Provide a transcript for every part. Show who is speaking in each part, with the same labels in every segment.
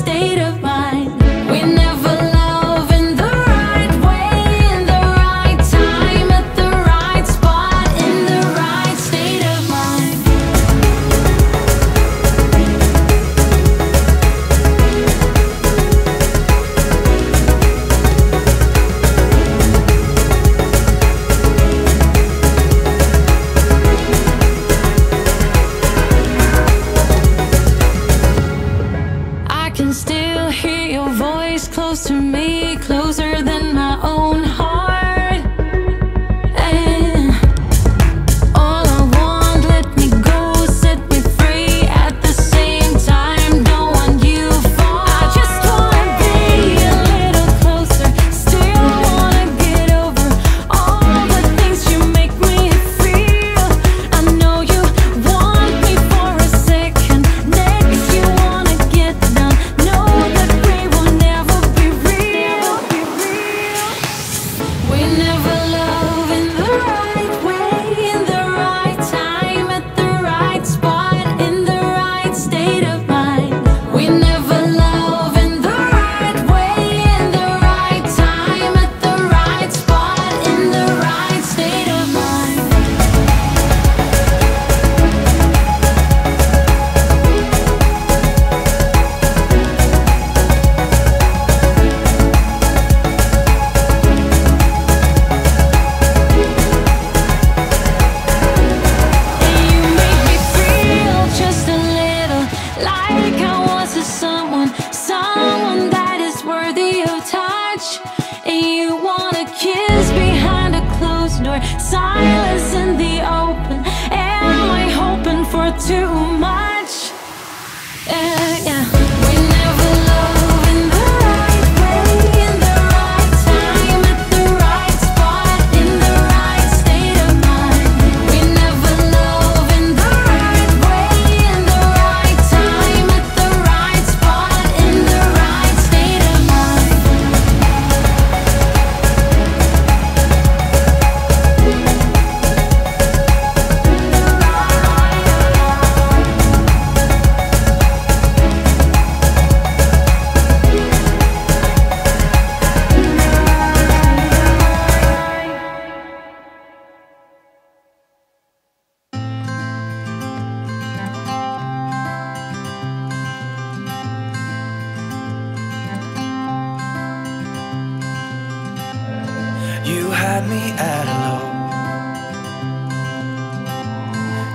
Speaker 1: state of mind. We never love in the right way, in the right time, at the right spot, in the right state of mind. I can still hear your voice close to me, closer than my own heart. And all I want, let me go, set me free. At the same time, don't want you far. I just wanna be a little closer, still wanna get over all the things you make me feel. I know you want me for a second, next you wanna get down. Know that we will never be real. We never love in the right way, in the right time, at the right spot, in the right state of mind. We never love in the right way, in the right time, at the right spot, in the right state of mind. And you make me feel just a little like I was a someone that is worthy of touch. And you wanna kiss behind a closed door, silence in the open. Am I hoping for too much? Yeah. We never love in the right way, in the right time, at the right spot, in the right state of mind. We never love in the right way, in the right time, at the right spot, in the right state of mind.
Speaker 2: You had me at hello,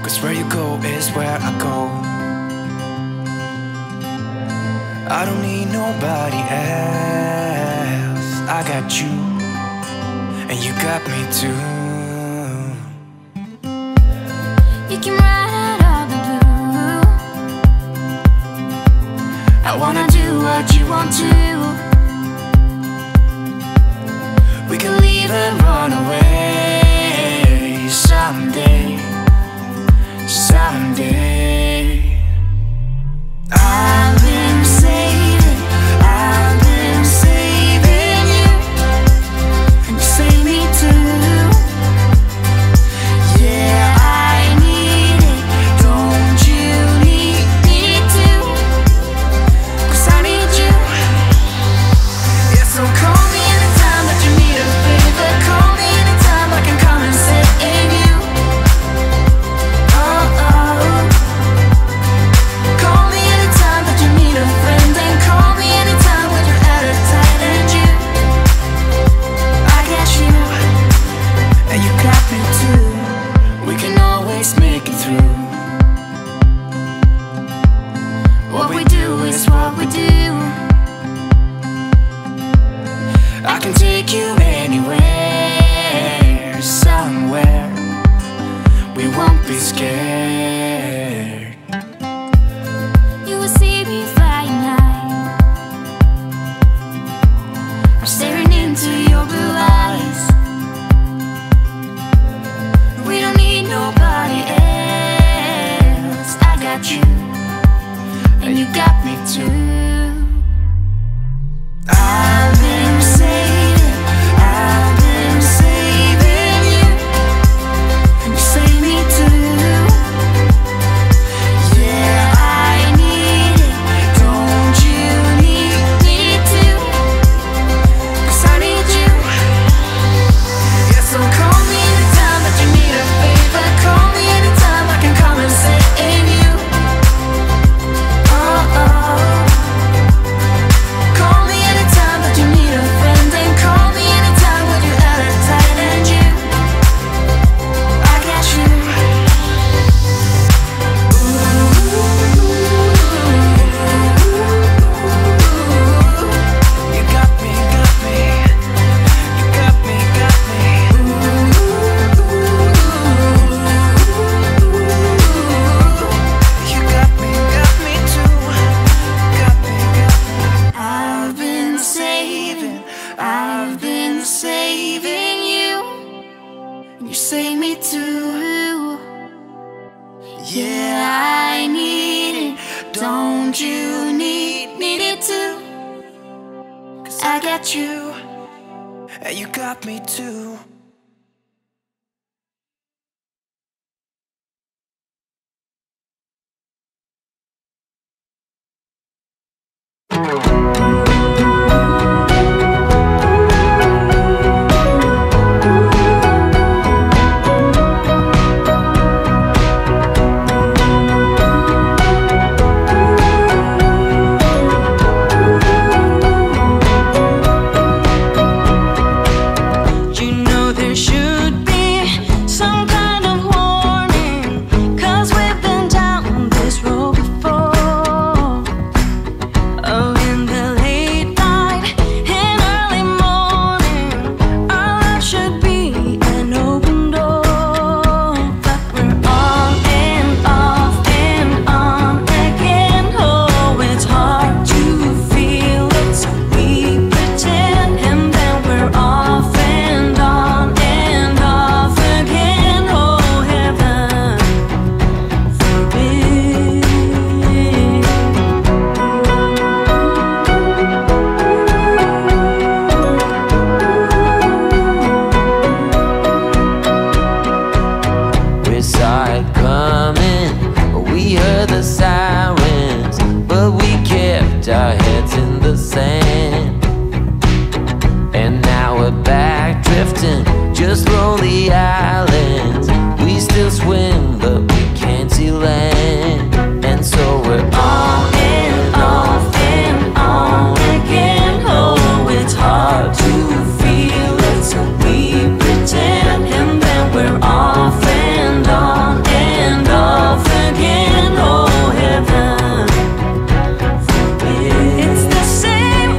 Speaker 2: 'cause where you go is where I go. I don't need nobody else. I got you, and you got me too.
Speaker 1: You can ride out all the blue. I wanna do what you want to.
Speaker 2: We can leave and run away someday, someday.
Speaker 1: I've been saving you, and you save me too. Yeah, I need it, don't you need me too? 'Cause I need you. Don't you need it too? 'Cause I got you,
Speaker 2: and you got me too.
Speaker 3: Our heads in the sand, and now we're back drifting, just lonely islands. We still swim, but we can't see land, and so we're on and off and on again. Oh, it's hard to feel it, so we pretend, and then we're off and on and off again. Oh, heaven. It's the same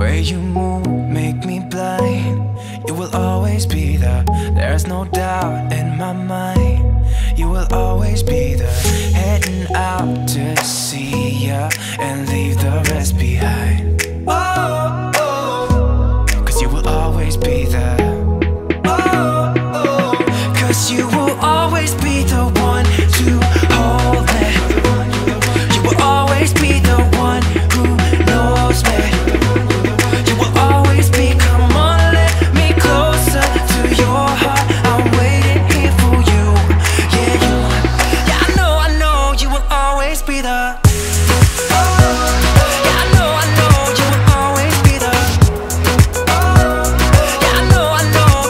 Speaker 2: way you move make me blind. You will always be there, there's no doubt in my mind. You will always be there, heading out to see ya and leave the rest behind. Oh, oh, 'cause you will always be there. Oh, oh, 'cause you will always be the one to hold me. You will always be the one who knows me. You will always be, come on, let me closer to your heart. I'm waiting here for you. Yeah, I know you will always be the. Yeah, I know you will always be the. Yeah, I know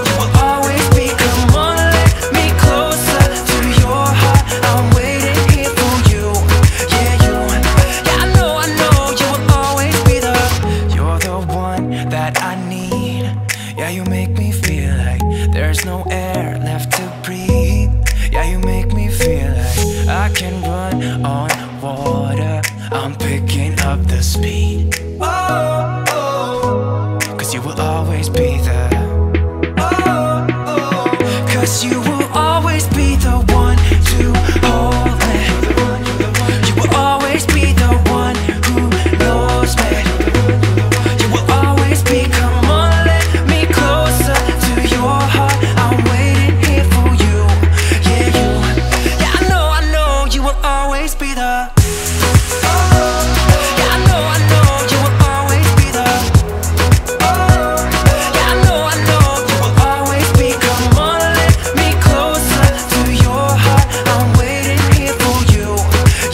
Speaker 2: you will always be. Come on, let me closer to your heart. I'm waiting here for you. Yeah, I know you will always be the. You're the one that I need. Yeah, you make me feel like there's no air left to breathe. Yeah, you make me feel like I can run on water. I'm picking up the speed. Oh, oh, 'cause you will always be there. Oh, oh, 'cause you will always be the one to hold me. You will always be the one who knows me. You will always be, come on, let me closer to your heart. I'm waiting here for you. Yeah, I know you will always be the. Yeah, I know you will always be the. Yeah, I know you will always be. Come on, let me closer to your heart. I'm waiting here for you.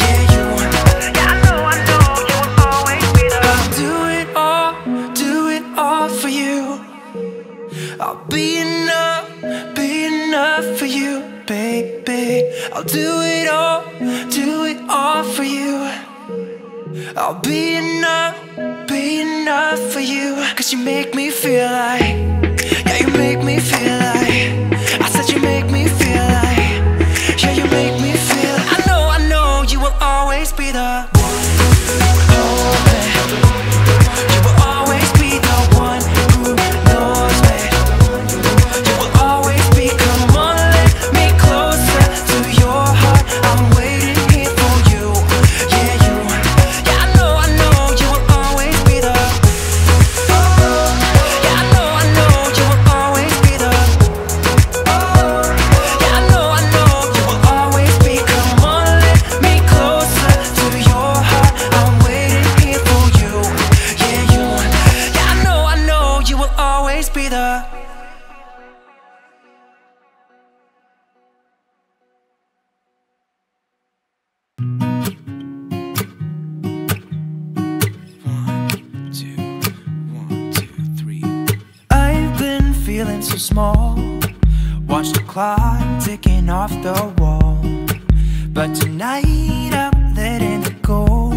Speaker 2: Yeah, I know you will always be the. I'll do it all for you. I'll be enough for you, baby. I'll do it all for you. I'll be enough for you. 'Cause you make me feel like, yeah, you make me feel like, I said you make me feel like, yeah, you make me feel. I know you will always be the one. Hold me. You will always be the one who knows me. You will always be, come on, let me closer to your heart. I'm waiting here for you. Yeah, I know you will always be the. Yeah, I know you will always be the. Yeah, I know you will always be. Come on, let me closer to your heart. I'm waiting here for you. Yeah, I know you will always be the. I've been feeling so small. Watch the clock ticking off the wall. But tonight I'm letting it go.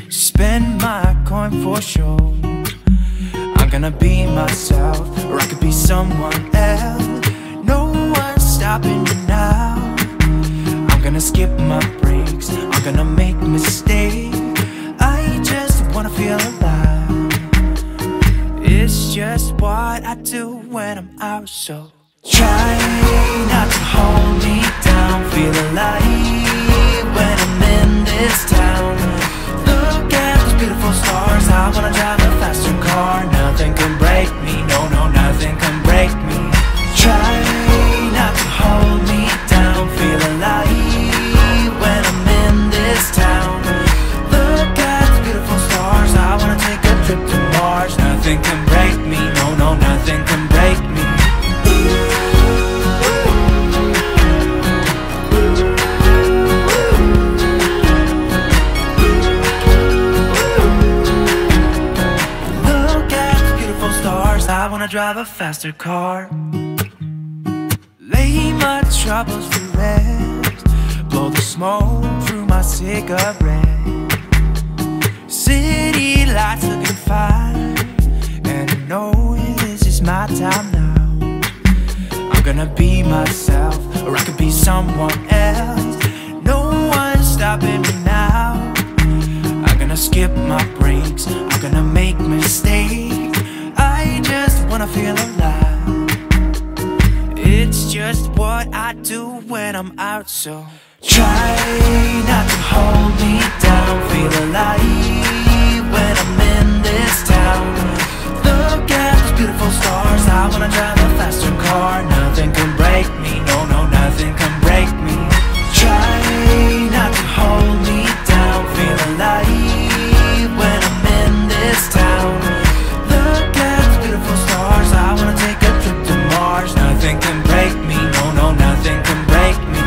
Speaker 2: Spend my coin for sure. I'm gonna be myself, or I could be someone else. No one's stopping me now. I'm gonna skip my breaks, I'm gonna make mistakes. I just wanna feel alive. It's just what I do when I'm out, so try not to hold me down. Feel alive when I'm in this town. Look at those beautiful stars. I wanna drive a faster car. Nothing can break me, no, nothing can break me. Try not to hold me down. Feel alive when I'm in this town. Look at the beautiful stars. I wanna take a trip to Mars. Nothing can break me, no, nothing can break me. Look at the beautiful stars. I wanna drive a faster car. Lay my troubles to rest. Blow the smoke through my cigarette. City lights looking fine, and I know this is my time now. I'm gonna be myself, or I could be someone else. No one's stopping me now. I'm gonna skip my breaks, I'm gonna make mistakes. when I'm out, so try not to hold me down. Feel alive when I'm in this town. Look at those beautiful stars. I wanna drive a faster car. Nothing can break me, no, no, nothing can break me. Try not to hold me down. Feel alive when I'm in this town. Look at those beautiful stars. I wanna take a trip to Mars. Nothing can break me, no, no, nothing can break me.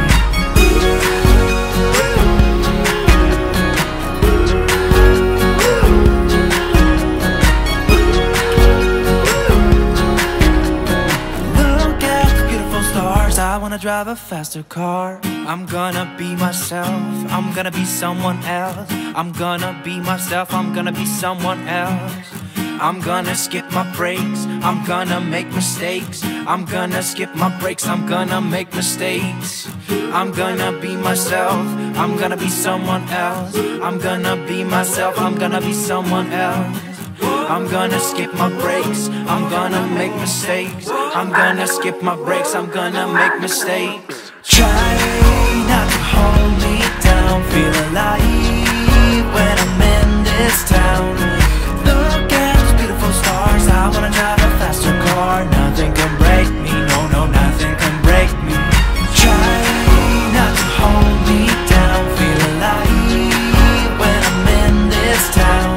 Speaker 2: I wanna drive a faster car. I'm gonna be myself. I'm gonna be someone else. I'm gonna be myself. I'm gonna be someone else. I'm gonna skip my breaks. I'm gonna make mistakes. I'm gonna skip my breaks. I'm gonna make mistakes. I'm gonna be myself. I'm gonna be someone else. I'm gonna be myself. I'm gonna be someone else. I'm gonna skip my breaks. I'm gonna make mistakes. I'm gonna skip my breaks. I'm gonna make mistakes. Try not to hold me down. Feel alive when I'm in this town. Look at those beautiful stars. I wanna drive a faster car. Nothing can break me, no, no, nothing can break me. Try not to hold me down. Feel alive when I'm in this town.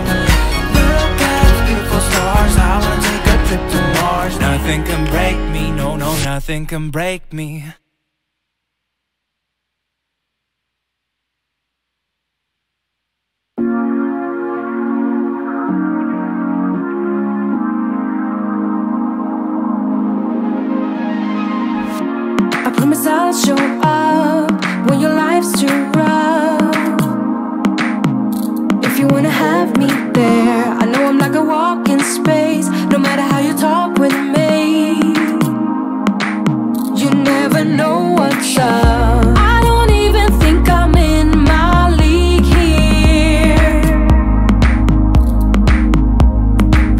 Speaker 2: I wanna take a trip to Mars. Nothing can break me, no, no, nothing can break me.
Speaker 1: I promise I'll show up when your life's too rough. If you wanna have me there, I know I'm like a walk in space. No matter how you talk with me, you never know what's up. I don't even think I'm in my league here,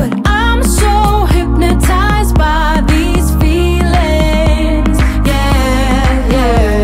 Speaker 1: but I'm so hypnotized by these feelings. Yeah, yeah.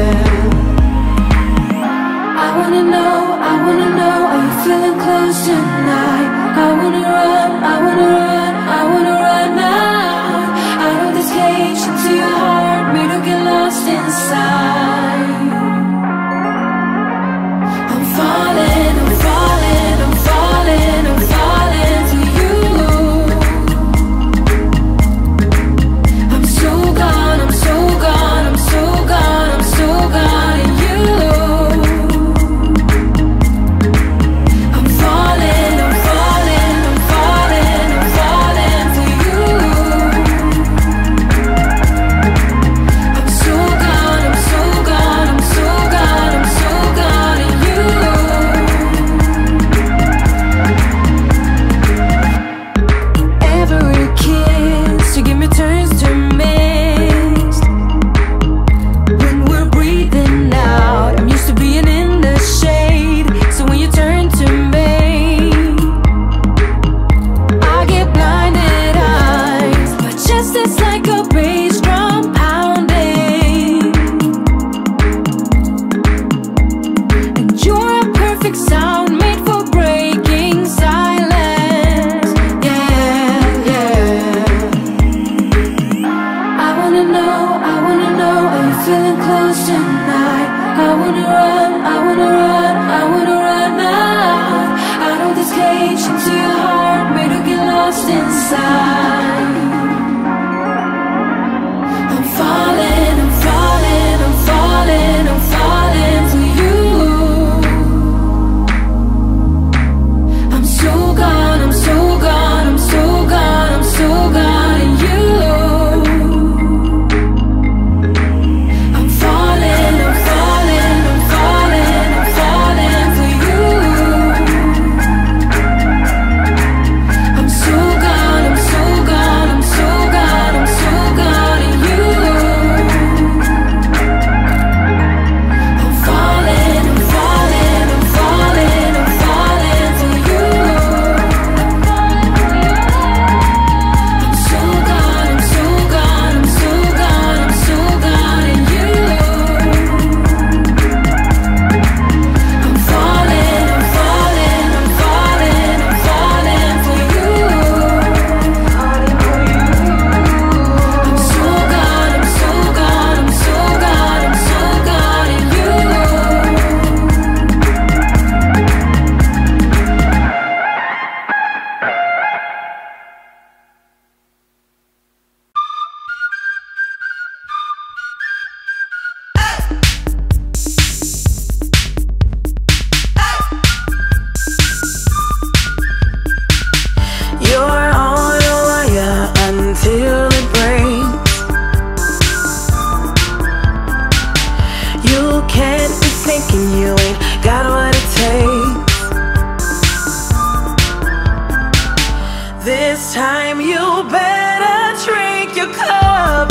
Speaker 4: This time you better drink your cup.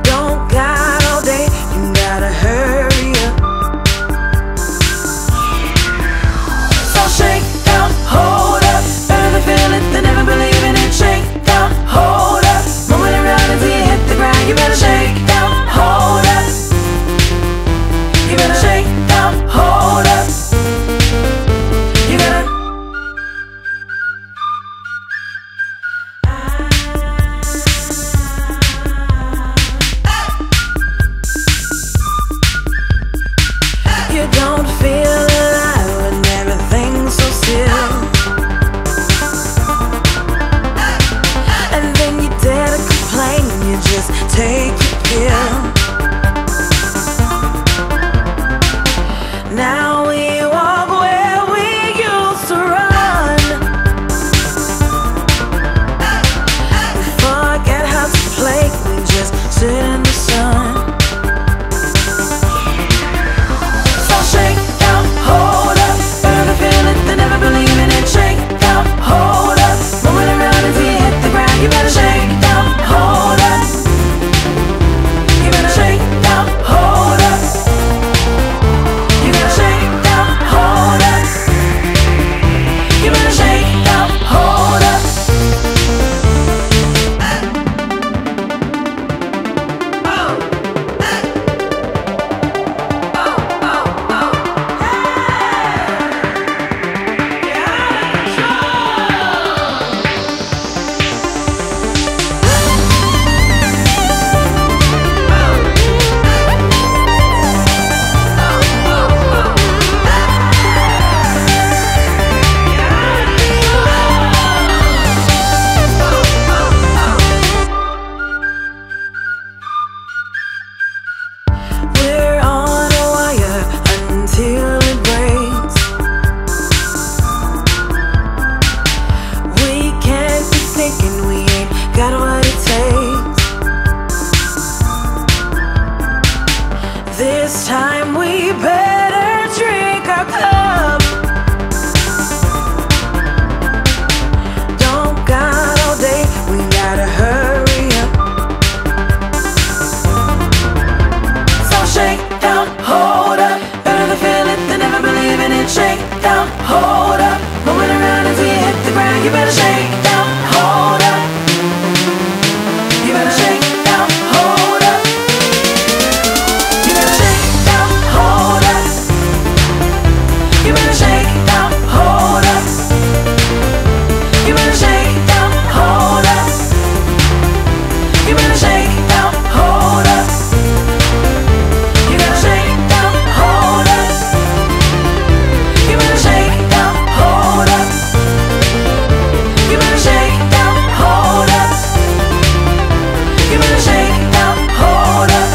Speaker 4: Don't got all day, you gotta hurry up. So shake down, hold up, better than feel it than never believing it. Shake down, hold up, moving around until you hit the ground. You better shake down, hold up. You better shake down, hold up. You gotta. You don't feel alive when everything's so still. And then you dare to complain, you just take your pill. Now we walk where we used to run. We forget how to play, we just sit in the sun. So shake down, hold up, better than feel it than never believing it. Shake down, hold up, moving around until you hit the ground. You better shake down, hold up. You better shake down, hold up. You gotta shake down, hold up. You better shake down, hold up. We're on a wire until it breaks. We can't be thinking we ain't got what it takes. This time we better drink our cup. Don't got all day, we gotta hurry up. So shake down, hold up, better than feel it than never believing it. Shake down, hold up, moving around until you hit the ground. You better shake down, hold up. You better shake down, hold up. You better shake down, hold up. You better shake down, hold up. You better shake down, hold up. You better shake down, hold up. You gotta shake down, hold up. You better shake down, hold up. You better shake down, hold up. You better shake down, hold up.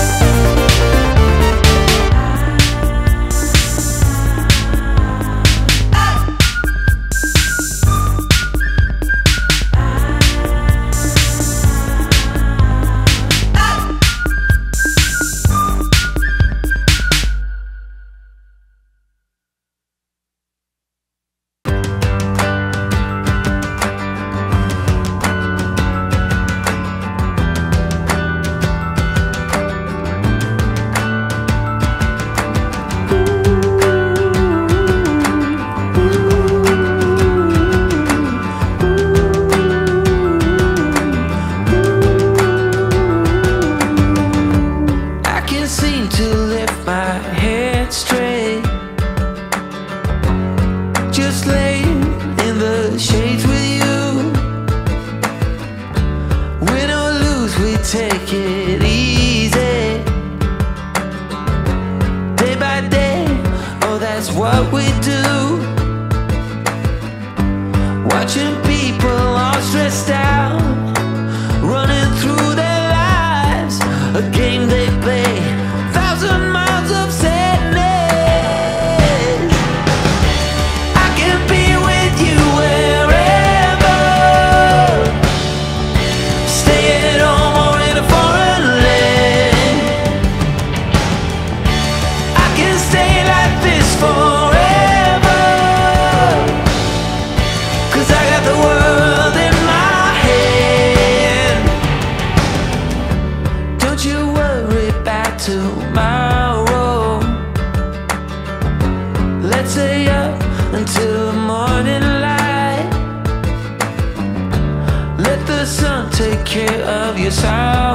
Speaker 3: I can't seem to lift my head straight. Just laying in the shades with you. Win or lose, we take it easy. Day by day, oh that's what we do. Watching people all stressed out, running through their lives, a game they play, 1,000 miles of sadness. I can be with you wherever, stay at home or in a foreign land. I can stay like this forever.
Speaker 2: take care of yourself.